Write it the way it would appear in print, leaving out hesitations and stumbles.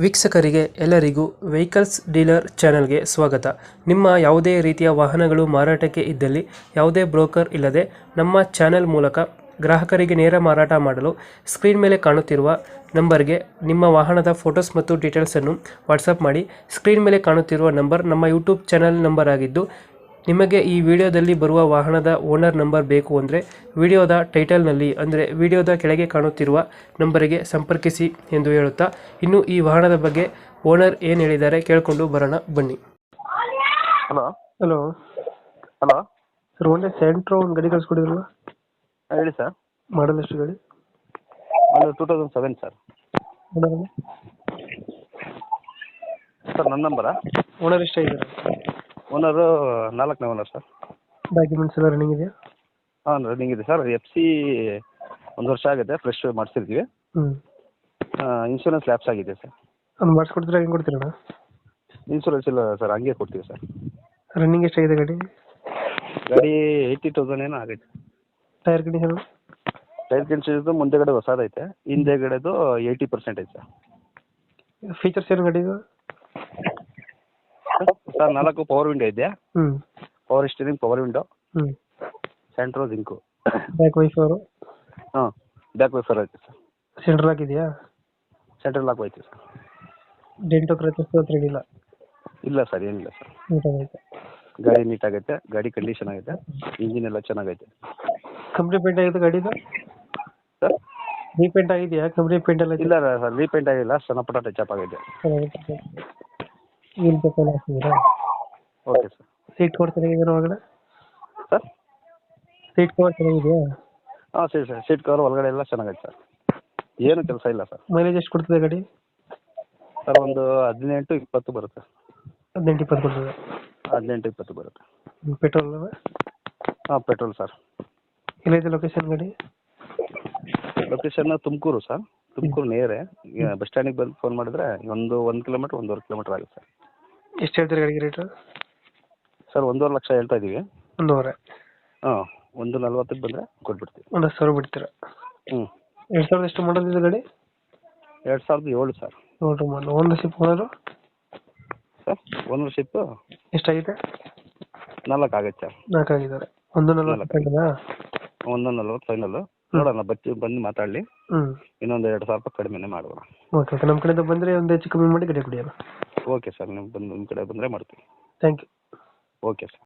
ವೀಕ್ಷಕರಿಗೆ ಎಲ್ಲರಿಗೂ vehicles dealer ಚಾನೆಲ್ಗೆ ಸ್ವಾಗತ. ನಿಮ್ಮ ಯಾವುದೇ ರೀತಿಯ ವಾಹನಗಳು ಮಾರಾಟಕ್ಕೆ ಇದ್ದಲ್ಲಿ ಯಾವುದೇ ಬ್ರೋಕರ್ ಇಲ್ಲದೆ ನಮ್ಮ ಚಾನೆಲ್ ಮೂಲಕ ಗ್ರಾಹಕರಿಗೆ ನೇರ ಮಾರಾಟ ಮಾಡಲು ಸ್ಕ್ರೀನ್ ಮೇಲೆ ಕಾಣುತ್ತಿರುವ ನಂಬರ್ಗೆ ನಿಮ್ಮ ವಾಹನದ ಫೋಟೋಸ್ ಮತ್ತು ಡೀಟೇಲ್ಸನ್ನು ವಾಟ್ಸಪ್ ಮಾಡಿ. ಸ್ಕ್ರೀನ್ ಮೇಲೆ ಕಾಣುತ್ತಿರುವ ನಂಬರ್ ನಮ್ಮ ಯೂಟ್ಯೂಬ್ ಚಾನೆಲ್ ನಂಬರ್ ಆಗಿದ್ದು, ನಿಮಗೆ ಈ ವಿಡಿಯೋದಲ್ಲಿ ಬರುವ ವಾಹನದ ಓನರ್ ನಂಬರ್ ಬೇಕು ಅಂದರೆ ವಿಡಿಯೋದ ಟೈಟಲ್ನಲ್ಲಿ ಅಂದರೆ ವಿಡಿಯೋದ ಕೆಳಗೆ ಕಾಣುತ್ತಿರುವ ನಂಬರಿಗೆ ಸಂಪರ್ಕಿಸಿ ಎಂದು ಹೇಳುತ್ತಾ, ಇನ್ನು ಈ ವಾಹನದ ಬಗ್ಗೆ ಓನರ್ ಏನು ಹೇಳಿದ್ದಾರೆ ಕೇಳಿಕೊಂಡು ಬರೋಣ ಬನ್ನಿ. ಹಲೋ ಹಲೋ ಹಲೋ ಸರ್, ಒಳ್ಳೆ ಸೆಂಟ್ರೋ ಒಂದು ಗಾಡಿ ಕಳಿಸ್ಕೊಡಿದ್ರಲ್ಲ, ಹೇಳಿ ಸರ್. ಮಾಡಲ್ ಎಷ್ಟು ಗಾಡಿ? ಅದು 2007 ಸರ್. ಸರ್ ನನ್ನ ನಂಬರಾ? ಓನರ್ ಎಷ್ಟಾಗಿದ್ದಾರೆ? ಓನರು 4ನೇ ಓನರ್ ಸರ್. ಡಾಕ್ಯುಮೆಂಟ್ಸ್ ಎಲ್ಲ ರನ್ನಿಂಗ್ ಇದೆಯಾ? ಹಾಂ, ರನ್ನಿಂಗ್ ಇದೆ ಸರ್. FC 1 ವರ್ಷ ಆಗಿದೆ, ಫ್ರೆಶ್ ಮಾಡಿಸಿರ್ತೀವಿ. ಇನ್ಶೂರೆನ್ಸ್ ಲ್ಯಾಪ್ಸ್ ಆಗಿದೆ ಸರ್. ಅದು ಮಾಡಿಸ್ಕೊಡ್ತೀರಾ, ಹೆಂಗೆ ಕೊಡ್ತೀರಣ್ಣ? ಇನ್ಶೂರೆನ್ಸ್ ಇಲ್ಲ ಸರ್, ಹಂಗೆ ಕೊಡ್ತೀವಿ ಸರ್. ರನ್ನಿಂಗ್ ಎಷ್ಟಾಗಿದೆ ಗಾಡಿ? ಗಾಡಿ 80,000 ಏನೋ ಆಗೈತೆ. Tyre condition? ಟೈರ್ ಕಂಡೀಷನ್ ಮುಂದೆಗಡೆ ಹೊಸದೈತೆ, ಹಿಂದೆಗಡೆದು 80% ಐತೆ ಸರ್. ಫೀಚರ್ಸ್ ಏನು ಗಾಡಿದು? ಸರ್ 4 ಪವರ್ ವಿಂಡೋ ಇದೆ, ಹ್ಞೂ ಪವರ್ ಸ್ಟೀರಿಂಗ್, ಪವರ್ ವಿಂಡೋ, ಹ್ಞೂ ಸೆಂಟ್ರೋ ಜಿಂಕು. Back wiper? ಹಾಂ, ಬ್ಯಾಕ್ ವೈಫರ್ ಐತೆ ಸರ್. ಸೆಂಟ್ರ್ ಲಾಕ್ ಇದೆಯಾ? ಸೆಂಟ್ರಲ್ ಲಾಕ್ ಐತೆ ಸರ್. ಡೆಂಟೋ ಕ್ರಚಸ್ ಹತ್ರ ಏನಿಲ್ಲ? ಇಲ್ಲ ಸರ್, ಏನಿಲ್ಲ ಸರ್. ನೀಟಾಗೈತೆ ಗಾಡಿ ನೀಟಾಗೈತೆ, ಗಾಡಿ ಕಂಡೀಷನ್ ಆಗೈತೆ, ಇಂಜಿನ್ ಎಲ್ಲ ಚೆನ್ನಾಗೈತೆ. ಕಂಪ್ನಿ ಪೇಂಟ್ ಆಗಿದೆ ಗಾಡಿದು? ಸರ್ ರೀಪೇಂಟ್ ಆಗಿದೆಯಾ? ಕಂಪ್ನಿ ಪೇಂಟ್ ಎಲ್ಲ ಇಲ್ಲ ಸರ್, ರೀಪೇಂಟ್ ಆಗಿಲ್ಲ, ಸಣ್ಣ ಪುಟ್ಟ ಟಚ್ ಆಗೈತೆ. ವೀಲ್ ಪೇಪರ್ ಹಾಕಿದ್ದೀರಾ? Okay sir. ಸೀಟ್ ಕವರ್ ಚೆನ್ನಾಗಿದೆ ಒಳಗಡೆ? ಸರ್ ಸೀಟ್ ಕವರ್ ಚೆನ್ನಾಗಿದೆಯಾ? ಹಾಂ ಸರಿ ಸರ್, ಸೀಟ್ ಕವರ್ ಒಳಗಡೆ ಎಲ್ಲ ಚೆನ್ನಾಗೈತೆ ಸರ್, ಏನು ಕೆಲಸ ಇಲ್ಲ ಸರ್. ಮೈಲೇಜ್ ಎಷ್ಟು ಕೊಡ್ತದೆ ಗಾಡಿ? ಸರ್ ಒಂದು 18-20 ಬರುತ್ತೆ. 18-20 ಕೊಡ್ತದೆ? 18-20 ಬರುತ್ತೆ. ಪೆಟ್ರೋಲ್? ಹಾಂ, ಪೆಟ್ರೋಲ್ ಸರ್. ಎಲ್ಲೈತೆ ಲೊಕೇಶನ್ ಗಾಡಿ? ಲೊಕೇಶನ್ ತುಮಕೂರು ಸರ್, ತುಮಕೂರು ನೇರೆ. ಬಸ್ ಸ್ಟ್ಯಾಂಡಿಗೆ ಬಂದು ಫೋನ್ ಮಾಡಿದ್ರೆ 1 ಕಿಲೋಮೀಟ್ರ್ 1.5 ಕಿಲೋಮೀಟ್ರ್ ಆಗುತ್ತೆ ಸರ್. ಎಷ್ಟು ಹೇಳ್ತೀರಿ ಗಾಡಿಗೆ ರೇಟು? ಸರ್ 1.5 ಲಕ್ಷ ಹೇಳ್ತಾ ಇದ್ದೀವಿ. 1.5? ಹಾಂ, 1.40ಕ್ಕೆ ಬಂದರೆ ಕೊಟ್ಬಿಡ್ತೀವಿ. 1,10,000 ಬಿಡ್ತೀರಾ? ಹ್ಞೂ. 2000 ಎಷ್ಟು ಮಾಡಲ್ ಇದೆ ಗಾಡಿ? 2007 ಸರ್. ನೋಡ್ರಿ ಮಾಡಲು. Ownership owner? ಸರ್ ಓನರ್ಶಿಪ್ಪು ಎಷ್ಟಾಗಿದೆ? 4 ಆಗೈತೆ ಸರ್. 4 ಆಗಿದ್ದಾರೆ. 1.40 ಫೈನಲ್ಲಾ? 1.40 ಫೈನಲು. ನೋಡೋಣ, ಬಂದು ಮಾತಾಡಲಿ, ಹ್ಞೂ ಇನ್ನೊಂದು 2,000 ರೂಪಾಯಿ ಕಡಿಮೆನೇ ಮಾಡುವ. ಓಕೆ ಓಕೆ, ನಮ್ಮ ಕಡೆಯಿಂದ ಬಂದರೆ ಒಂದು ಹೆಚ್ಚು ಕಮ್ಮಿ ಮಾಡಿ ಗಾಡಿ ಕೊಡಿ. ಓಕೆ ಸರ್, ನೀವು ಬಂದು ನಿಮ್ಮ ಕಡೆ ಬಂದರೆ ಮಾಡ್ತೀವಿ. Thank you. Okay sir.